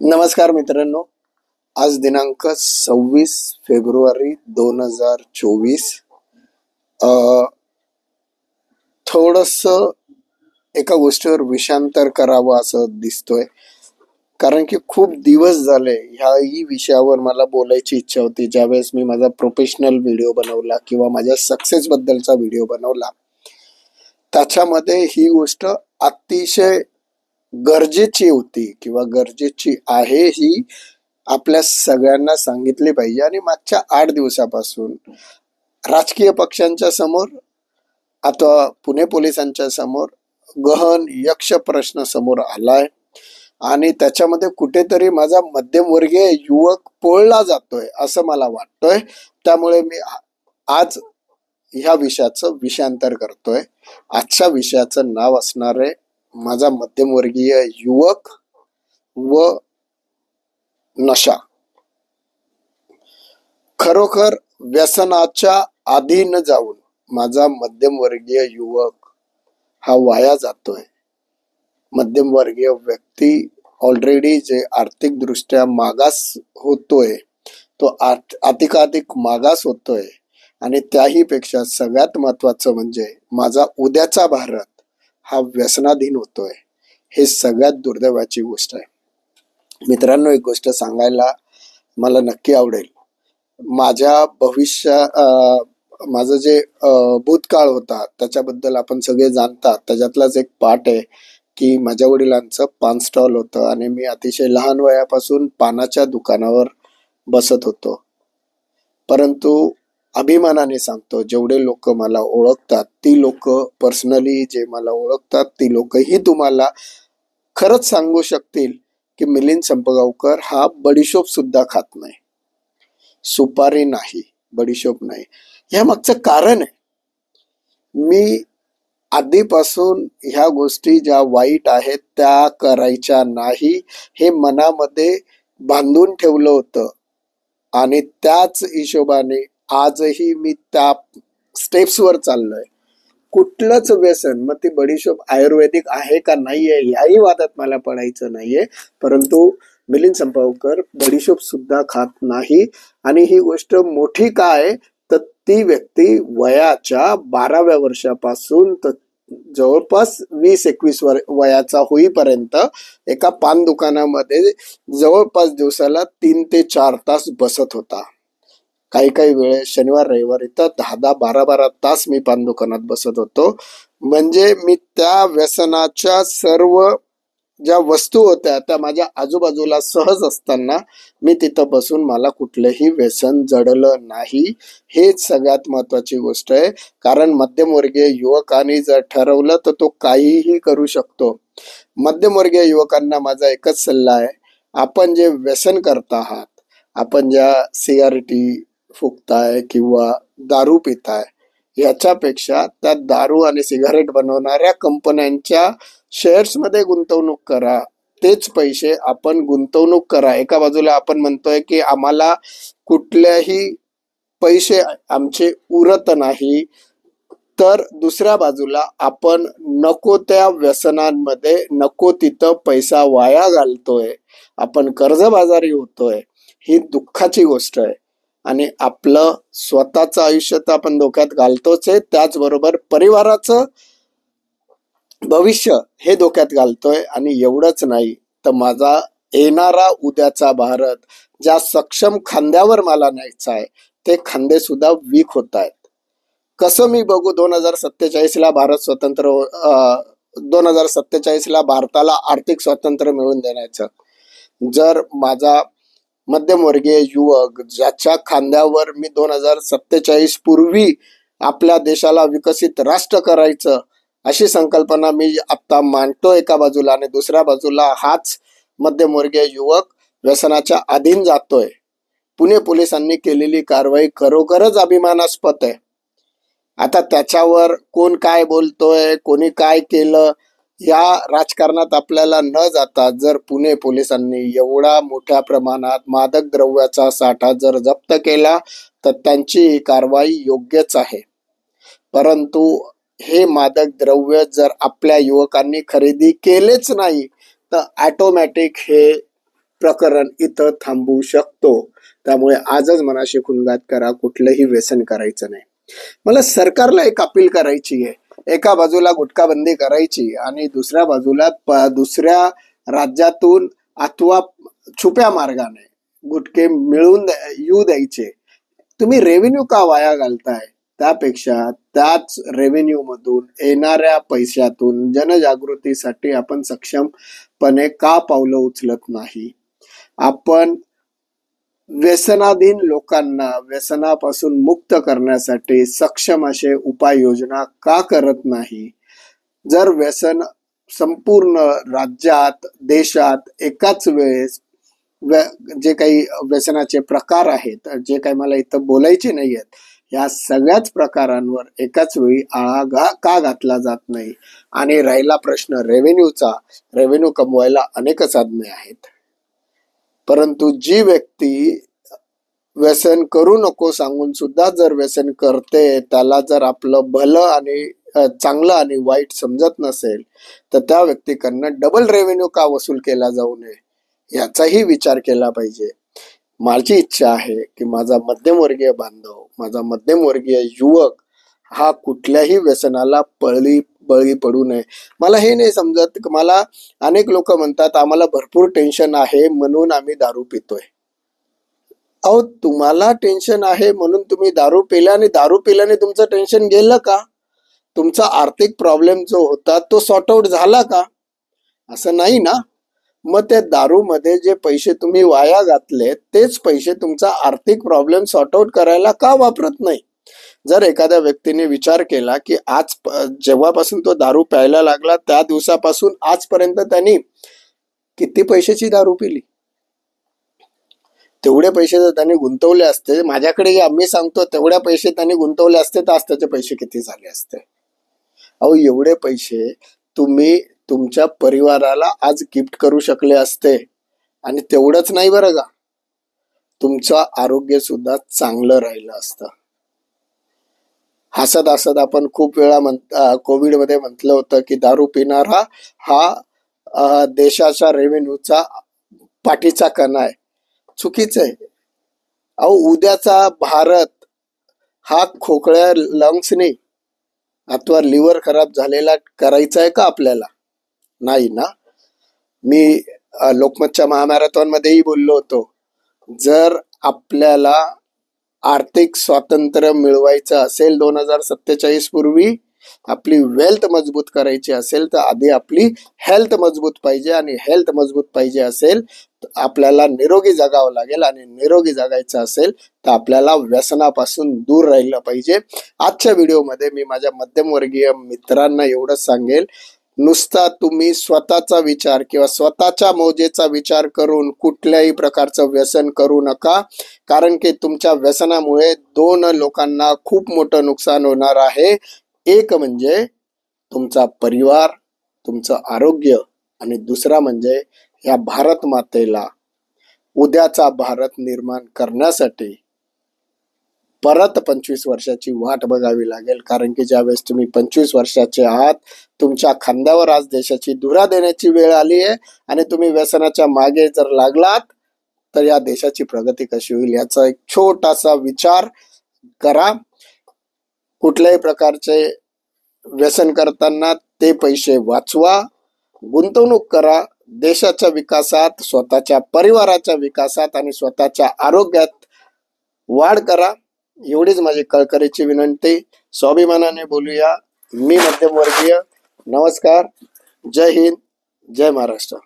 नमस्कार मित्रांनो. आज दिनांक 26 फेब्रुवारी 2024. थोडस एका गोष्टीवर विषांतर करावं असं दिसतोय, कारण की खूप दिवस झाले ह्याही विषयावर मला बोलायची इच्छा होती. ज्यावेळेस मी माझा प्रोफेशनल व्हिडिओ बनवला किंवा माझ्या सक्सेस बद्दलचा व्हिडिओ बनवला, त्याच्यामध्ये ही गोष्ट अतिशय गरजेची होती किंवा गरजेची आहे ही आपल्या सगळ्यांना सांगितली पाहिजे. आणि मागच्या 8 दिवसापासून राजकीय पक्षांच्या समोर आता पुणे पोलिसांच्या समोर गहन यक्ष प्रश्न समोर आलाय आणि त्याच्यामध्ये कुठेतरी माझा मध्यमवर्गीय युवक पोळला जातोय असं मला वाटतोय. त्यामुळे मी आज ह्या विषयाचं विषयांतर करतोय. आजच्या विषयाचं नाव असणार आहे माझा मध्यमवर्गीय युवक व नशा. खरोखर व्यसनाच्या आधी न जाऊन माझा मध्यमवर्गीय युवक हा वाया जातोय. मध्यमवर्गीय व्यक्ती ऑलरेडी जे आर्थिक दृष्ट्या मागास होतोय तो अधिकाधिक मागास होतोय. आणि त्याही पेक्षा सगळ्यात महत्वाचं म्हणजे माझा उद्याचा भारत हा व्यसनाधीन होतोय. हे सगळ्यात दुर्दैवाची गोष्ट आहे. मित्रांनो, एक गोष्ट सांगायला मला नक्की आवडेल. माझ्या माझं जे भूतकाळ होता त्याच्याबद्दल आपण सगळे जाणतात. त्याच्यातलाच एक पार्ट आहे की माझ्या वडिलांचं पान स्टॉल होतं आणि मी अतिशय लहान वयापासून पानाच्या दुकानावर बसत होतो. परंतु अभिमानाने सांगतो, जेवढे लोक मला ओळखतात, ती लोक पर्सनली जे मला ओळखतात ती लोकही तुम्हाला खरंच सांगू शकतील की मिलिंद संपगावकर हा बडीशोप सुद्धा खात नाही, सुपारी नाही, बडीशोप नाही. ह्या मागचं कारण आहे, मी आधीपासून ह्या गोष्टी ज्या वाईट आहेत त्या करायच्या नाही हे मनामध्ये बांधून ठेवलं होतं. आणि त्याच हिशोबाने आजही मी त्या स्टेप्सवर चाललोय. कुठलंच व्यसन, मग ती बडीशोप आयुर्वेदिक आहे का नाहीये याही वादात मला पडायचं नाहीये. परंतु मिलिंद संपगावकर बडीशोप सुद्धा खात नाही. आणि ही गोष्ट मोठी काय, तर ती व्यक्ती वयाच्या 12व्या वर्षापासून जवळपास 20-21 वयाचा होईपर्यंत एका पान दुकानामध्ये जवळपास दिवसाला 3 ते 4 तास बसत होता. काही काही वेळेस शनिवार रविवारी तर 10-10, 12-12 तास मी पान दुकानात बसत होतो. म्हणजे मी त्या व्यसनाच्या सर्व ज्या वस्तू होत्या त्या माझ्या आजूबाजूला सहज असताना मी तिथं बसून मला कुठलंही व्यसन जडलं नाही. हेच सगळ्यात महत्वाची गोष्ट आहे. कारण मध्यमवर्गीय युवकांनी जर ठरवलं तर तो काहीही करू शकतो. मध्यमवर्गीय युवकांना माझा एकच सल्ला आहे, आपण जे व्यसन करत आहात, आपण ज्या सिगारेटी फुकताय किंवा दारू पिताय, याच्यापेक्षा त्या दारू आणि सिगारेट बनवणाऱ्या कंपन्यांच्या शेअर्स मध्ये गुंतवणूक करा. तेच पैसे आपण गुंतवणूक करा. एका बाजूला आपण म्हणतोय की आम्हाला कुठल्याही पैसे आमचे उरत नाही, तर दुसऱ्या बाजूला आपण नको त्या व्यसनांमध्ये नको तिथं पैसा वाया घालतोय, आपण कर्जबाजारी होतोय. ही दुःखाची गोष्ट आहे. आणि आपलं स्वतःचं आयुष्य तर आपण धोक्यात घालतोच आहे, त्याचबरोबर परिवाराचं भविष्य हे धोक्यात घालतोय. आणि एवढंच नाही तर माझा येणारा उद्याचा भारत ज्या सक्षम खांद्यावर मला न्यायचा आहे, ते खांदे सुद्धा वीक होत आहेत. कसं मी बघू 2047 ला भारत स्वतंत्र 2047 ला भारताला आर्थिक स्वातंत्र्य मिळवून देण्याचं, जर माझा मध्यमवर्गीय युवक ज्याच्या खांद्यावर मी 2047 पूर्वी आपल्या देशाला विकसित राष्ट्र करायचं अशी संकल्पना मी आता मांडतो एका बाजूला, आणि दुसऱ्या बाजूला हाच मध्यमवर्गीय युवक व्यसनाच्या अधीन जातोय. पुणे पोलिसांनी केलेली कारवाई खरोखरच अभिमानास्पद आहे. आता त्याच्यावर कोण काय बोलतोय, कोणी काय केलं, या राजकारणात आपल्याला न जाता जर पुणे पोलिसांनी एवढा मोठ्या प्रमाणात मादक द्रव्याचा साठा जर जप्त केला तर त्यांची ही कारवाई योग्यच आहे. परंतु हे मादक द्रव्य जर आपल्या युवकांनी खरेदी केलेच नाही तर ऑटोमॅटिक हे प्रकरण इथं थांबू शकतो. त्यामुळे आजच मनाशी खुणगात करा, कुठलंही व्यसन करायचं नाही. मला सरकारला एक अपील करायची आहे. एका बाजूला गुटखाबंदी करायची आणि दुसऱ्या बाजूला दुसऱ्या राज्यातून अथवा छुप्या मार्गाने गुटखे मिळून येऊ द्यायचे. तुम्ही रेव्हेन्यू का वाया घालताय? त्यापेक्षा त्याच रेव्हेन्यू मधून येणाऱ्या पैशातून जनजागृतीसाठी आपण सक्षमपणे का पावलं उचलत नाही? आपण व्यसनाधीन लोकांना व्यसनापासून मुक्त करण्यासाठी सक्षम असे उपाययोजना का करत नाही? जर व्यसन संपूर्ण राज्यात, देशात एकाच वेळेस जे काही व्यसनाचे प्रकार आहेत, जे काही मला इथं बोलायचे नाही आहेत, या सगळ्याच प्रकारांवर एकाच वेळी आळा का घातला जात नाही? आणि राहिला प्रश्न रेव्हेन्यूचा, रेव्हेन्यू कमवायला अनेक साधने आहेत, परंतु जी व्यक्ती व्यसन करू नको सांगून सुद्धा जर व्यसन करते, त्याला जर आपलं भलं आणि चांगलं आणि वाईट समजत नसेल, तर त्या व्यक्तीकडनं डबल रेव्हेन्यू का वसूल केला जाऊ नये याचाही विचार केला पाहिजे. माझी इच्छा आहे की माझा मध्यमवर्गीय बांधव, माझा मध्यमवर्गीय युवक हा कुठल्याही व्यसनाला बळी पडू नये. मला हे नाही समजत की मला अनेक लोक म्हणतात आम्हाला भरपूर टेन्शन आहे म्हणून आम्ही दारू पितोय. अहो, तुम्हाला टेन्शन आहे म्हणून तुम्ही दारू पिला आणि दारू पिल्याने तुमचं टेन्शन गेलं का? तुमचा आर्थिक प्रॉब्लेम जो होता तो सॉर्ट आउट झाला का? असं नाही ना. मग त्या दारूमध्ये जे पैसे तुम्ही वाया घातले तेच पैसे तुमचा आर्थिक प्रॉब्लेम सॉर्ट आउट करायला का वापरत नाही? जर एखाद्या व्यक्तीने विचार केला की आज जेव्हापासून तो दारू प्यायला लागला त्या दिवसापासून आजपर्यंत त्यांनी किती पैशाची दारू पिली, तेवढे पैसे जर त्यांनी गुंतवले असते, माझ्याकडे आम्ही सांगतो तेवढ्या पैसे त्यांनी गुंतवले असते तर आज त्याचे पैसे किती झाले असते? अहो, एवढे पैसे तुम्ही तुमच्या परिवाराला आज गिफ्ट करू शकले असते. आणि तेवढंच नाही बरं का, तुमचं आरोग्य सुद्धा चांगलं राहिलं असतं. हसत हसत आपण खूप वेळा कोविड मध्ये म्हटलं होतं की दारू पिणारा हा देशाच्या रेव्हेन्यूचा पाठीचा कणा आहे. चुकीचं आहे. अहो, उद्याचा भारत हा खोकळ्या लंग्सने अथवा लिव्हर खराब झालेला करायचा आहे का आपल्याला? नाही ना. मी लोकमतच्या महामॅरेथॉन मध्येही बोललो होतो, जर आपल्याला आर्थिक स्वातंत्र्य मिळवायचं असेल 2047 पूर्वी, आपली वेल्थ मजबूत करायची असेल तर आधी आपली हेल्थ मजबूत पाहिजे. आणि हेल्थ मजबूत पाहिजे असेल तर आपल्याला निरोगी जगावं लागेल. आणि निरोगी जगायचं असेल तर आपल्याला व्यसनापासून दूर राहिलं पाहिजे. आजच्या व्हिडिओमध्ये मी माझ्या मध्यमवर्गीय मित्रांना एवढंच सांगेल, नुसता तुम्ही स्वतःचा विचार किंवा स्वतःच्या मौजेचा विचार करून कुठल्याही प्रकारचं व्यसन करू नका. कारण की तुमच्या व्यसनामुळे 2 लोकांना खूप मोठं नुकसान होणार आहे. एक म्हणजे तुमचा परिवार, तुमचं आरोग्य, आणि दुसरा म्हणजे या भारत मातेला उद्याचा भारत निर्माण करण्यासाठी परत 25 वर्षाची वाट बघावी लागेल. कारण की ज्यावेळेस तुम्ही 25 वर्षाचे आहात, तुमच्या खांद्यावर आज देशाची धुरा देण्याची वेळ आली आहे. आणि तुम्ही व्यसनाच्या मागे जर लागलात तर या देशाची प्रगती कशी होईल याचा एक छोटासा विचार करा. कुठल्याही प्रकारचे व्यसन करताना ते पैसे वाचवा, गुंतवणूक करा देशाच्या विकासात, स्वतःच्या परिवाराच्या विकासात आणि स्वतःच्या आरोग्यात वाढ करा. एवढीच माझी कळकळीची विनंती. स्वाभिमानाने बोलूया. मी मध्यमवर्गीय. नमस्कार. जय हिंद, जय महाराष्ट्र.